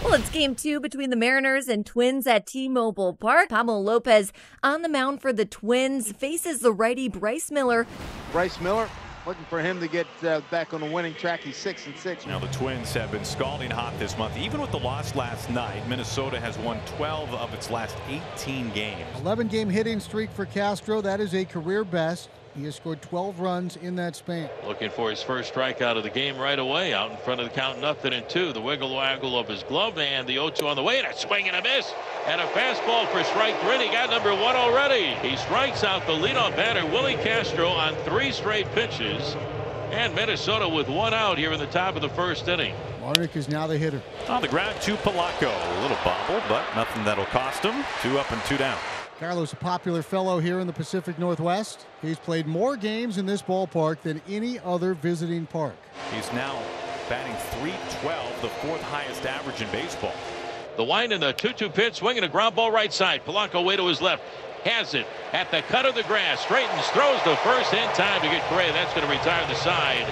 Well, it's game 2 between the Mariners and Twins at T-Mobile Park. Pablo Lopez on the mound for the Twins faces the righty Bryce Miller. Bryce Miller looking for him to get back on the winning track. He's 6-6. Now the Twins have been scalding hot this month. Even with the loss last night, Minnesota has won 12 of its last 18 games. 11-game hitting streak for Castro. That is a career best. He has scored 12 runs in that span. Looking for his first strikeout of the game right away. Out in front of the count, 0-2. The wiggle waggle of his glove and the 0-2 on the way. And a swing and a miss. And a fastball for strike 3. He got number 1 already. He strikes out the leadoff batter, Willie Castro, on 3 straight pitches. And Minnesota with 1 out here in the top of the first inning. Larnach is now the hitter. On the ground to Polanco. A little bobble, but nothing that'll cost him. 2 up and 2 down. Carlos, a popular fellow here in the Pacific Northwest. He's played more games in this ballpark than any other visiting park. He's now batting .312, the 4th highest average in baseball. The wind and the 2-2 pitch, swinging a ground ball right side. Polanco way to his left. Has it at the cut of the grass. Straightens, throws the first in time to get Correa. That's going to retire the side.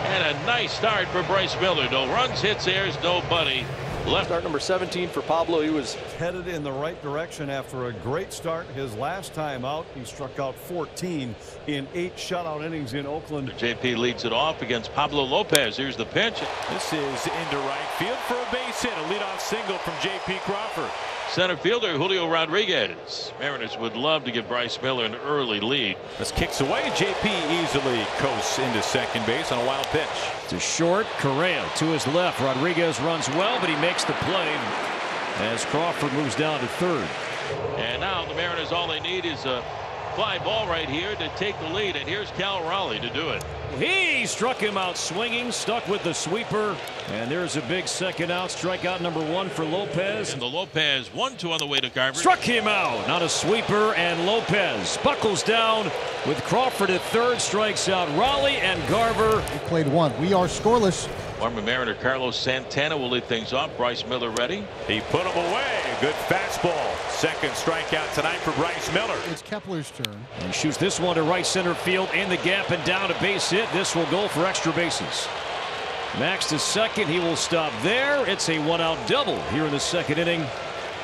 And a nice start for Bryce Miller. No runs, hits, errors, nobody. Left. Start number 17 for Pablo. He was headed in the right direction after a great start. His last time out, he struck out 14 in 8 shutout innings in Oakland. JP leads it off against Pablo Lopez. Here's the pitch. This is into right field for a base hit. A leadoff single from JP Crawford. Center fielder Julio Rodriguez. Mariners would love to give Bryce Miller an early lead. This kicks away. JP easily coasts into second base on a wild pitch. To short. Correa to his left. Rodriguez runs well, but he makes the play as Crawford moves down to third. And now the Mariners, all they need is a fly ball right here to take the lead. And here's Cal Raleigh to do it. He struck him out swinging, stuck with the sweeper, and there's a big second out. Strikeout number 1 for Lopez. And the Lopez 1-2 on the way to Garver. Struck him out. Not a sweeper, and Lopez buckles down with Crawford at third. Strikes out Raleigh and Garver. He played 1. We are scoreless. Former Mariner Carlos Santana will lead things off. Bryce Miller ready. He put him away. Good fastball. Second strikeout tonight for Bryce Miller. It's Kepler's turn. He shoots this one to right center field in the gap and down a base hit. This will go for extra bases. Max to second. He will stop there. It's a 1-out double here in the second inning.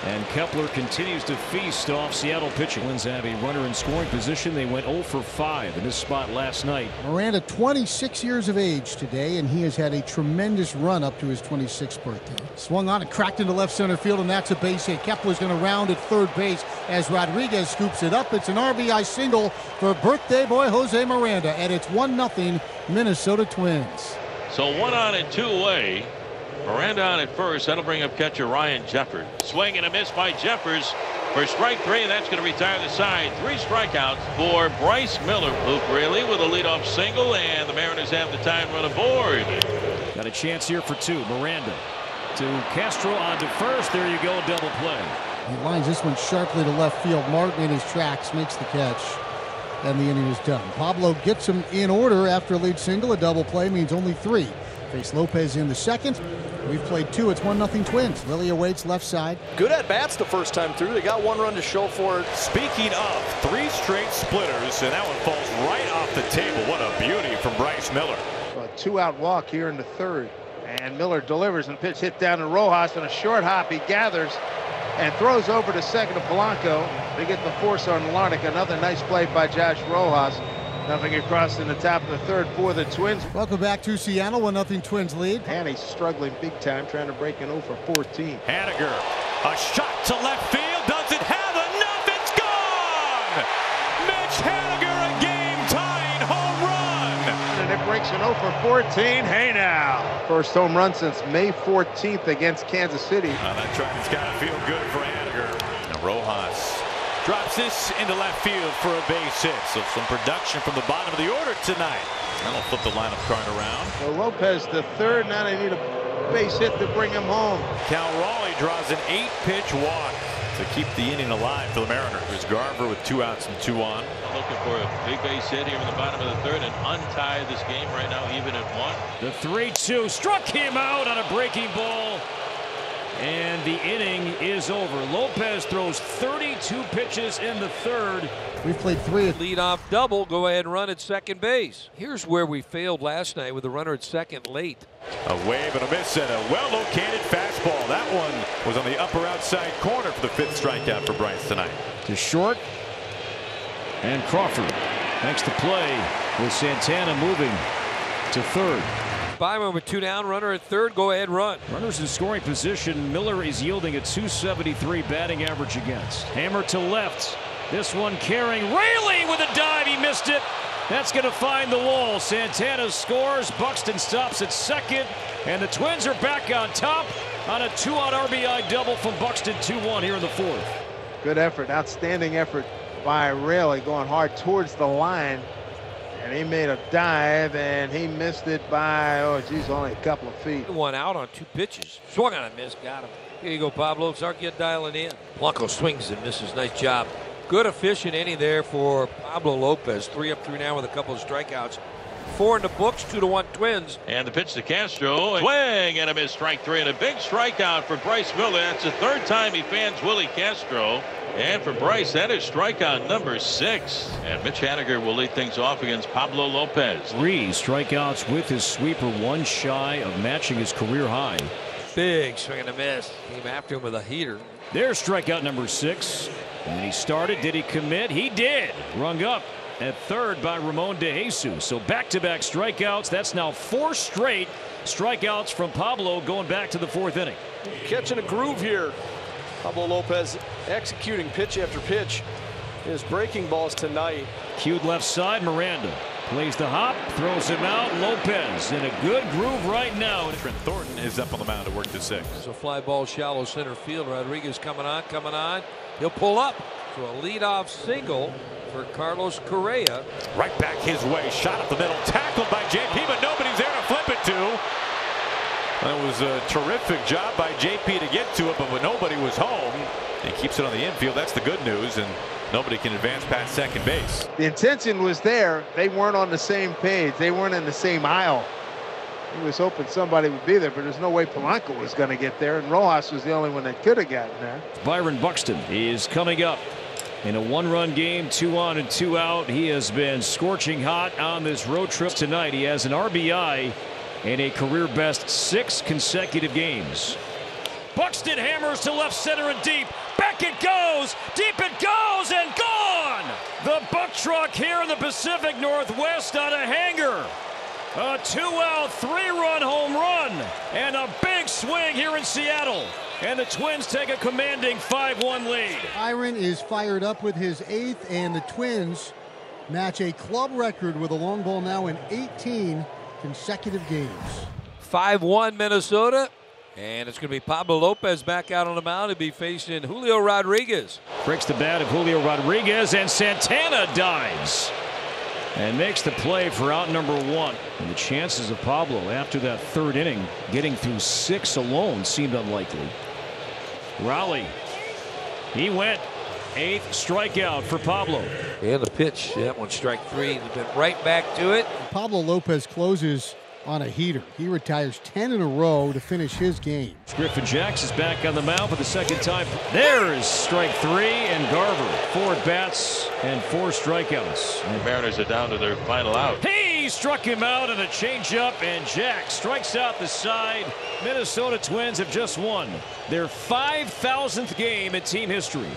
And Kepler continues to feast off Seattle pitching. Twins have a runner in scoring position. They went 0 for 5 in this spot last night. Miranda, 26 years of age today, and he has had a tremendous run up to his 26th birthday. Swung on and cracked into left center field, and that's a base hit. Kepler's going to round at third base as Rodriguez scoops it up. It's an RBI single for birthday boy Jose Miranda, and it's 1-0 Minnesota Twins. So 1 on and 2 away. Miranda on at first. That'll bring up catcher Ryan Jeffers. Swing and a miss by Jeffers for strike 3, and that's going to retire the side. 3 strikeouts for Bryce Miller. Luke Raley with a leadoff single, and the Mariners have the time run aboard. Got a chance here for 2. Miranda to Castro on to first. There you go, double play. He lines this one sharply to left field. Martin in his tracks makes the catch, and the inning is done. Pablo gets him in order after a lead single. A double play means only 3. Face Lopez in the second. We've played 2. It's 1-0 Twins. Lily awaits left side. good at bats the first time through. They got 1 run to show for it. Speaking of 3 straight splitters, and that one falls right off the table. What a beauty from Bryce Miller. A 2-out walk here in the 3rd. And Miller delivers and pitch hit down to Rojas on a short hop. He gathers and throws over to second to Polanco to get the force on Larnach. Another nice play by Josh Rojas. Nothing across in the top of the 3rd for the Twins. Welcome back to Seattle. 1-0 Twins lead. And he's struggling big time, trying to break an 0 for 14. Haniger, a shot to left field. Doesn't have enough. It's gone. Mitch Haniger, a game-tying home run. And it breaks an 0 for 14. Hey now. First home run since May 14th against Kansas City. That trying's got to feel good for Haniger. Now Rojas drops this into left field for a base hit. So some production from the bottom of the order tonight. That'll flip the lineup card around. So Lopez the 3rd. Now they need a base hit to bring him home. Cal Raleigh draws an 8-pitch walk to keep the inning alive for the Mariners. There's Garver with 2 outs and 2 on. Looking for a big base hit here in the bottom of the 3rd and untie this game right now, even at 1. The 3-2 struck him out on a breaking ball. And the inning is over. Lopez throws 32 pitches in the 3rd. We've played 3. Leadoff double. Go ahead and run at second base. Here's where we failed last night with the runner at second late. A wave and a miss and a well-located fastball. That one was on the upper outside corner for the 5th strikeout for Bryce tonight. To short. And Crawford makes the play with Santana moving to third. Byron with 2 down, runner at third, go ahead run. Runners in scoring position. Miller is yielding a .273 batting average against. Hammer to left. This one carrying. Raley with a dive. He missed it. That's going to find the wall. Santana scores. Buxton stops at second. And the Twins are back on top on a 2-out RBI double from Buxton. 2-1 here in the 4th. Good effort. Outstanding effort by Raley, going hard towards the line. And he made a dive, and he missed it by, oh, geez, only a couple of feet. 1 out on 2 pitches. Swung on a miss, got him. Here you go, Pablo. Zarkia dialing in. Blanco swings and misses. Nice job. Good efficient inning there for Pablo Lopez. 3 up, 3 down with a couple of strikeouts. 4 in the books, 2-1 Twins. And the pitch to Castro. Swing and a miss, strike 3, and a big strikeout for Bryce Miller. That's the 3rd time he fans Willie Castro. And for Bryce, that is strikeout number 6. And Mitch Haniger will lead things off against Pablo Lopez. 3 strikeouts with his sweeper, 1 shy of matching his career high. Big swing and a miss. Came after him with a heater. There's strikeout number 6. And he started. Did he commit? He did. Rung up at third by Ramon De Jesus. So back-to-back strikeouts. That's now 4 straight strikeouts from Pablo going back to the 4th inning. Catching a groove here. Pablo Lopez executing pitch after pitch. His breaking balls tonight. Cued left side. Miranda plays the hop, throws him out. Lopez in a good groove right now. Trent Thornton is up on the mound to work to 6. It's a fly ball, shallow center field. Rodriguez coming on. He'll pull up for a leadoff single for Carlos Correa. Right back his way. Shot up the middle. Tackled by JP, but nobody's there to flip it to. That was a terrific job by JP to get to it, but when nobody was home, he keeps it on the infield. That's the good news, and nobody can advance past second base. The intention was there. They weren't on the same page. They weren't in the same aisle. He was hoping somebody would be there, but there's no way Polanco was going to get there, and Rojas was the only one that could have gotten there. Byron Buxton is coming up in a 1-run game, 2 on and 2 out. He has been scorching hot on this road trip tonight. He has an RBI in a career best 6 consecutive games. Buxton hammers to left center and deep. Back it goes. Deep it goes and gone. The Buck truck here in the Pacific Northwest on a hanger. A 2-out, 3-run home run and a big swing here in Seattle. And the Twins take a commanding 5-1 lead. Byron is fired up with his 8th, and the Twins match a club record with a long ball now in 18 consecutive games. 5-1 Minnesota. And it's going to be Pablo Lopez back out on the mound to be facing Julio Rodriguez. Breaks the bat of Julio Rodriguez, and Santana dives and makes the play for out number 1. And the chances of Pablo after that 3rd inning getting through 6 alone seemed unlikely. Raleigh, he went. 8th strikeout for Pablo. And the pitch, that one strike 3. They've been right back to it. Pablo Lopez closes on a heater. He retires 10 in a row to finish his game. Griffin Jacks is back on the mound for the 2nd time. There's strike 3, and Garver 4 at bats and 4 strikeouts. The Mariners are down to their final out. He struck him out on a changeup, and Jacks strikes out the side. Minnesota Twins have just won their 5,000th game in team history.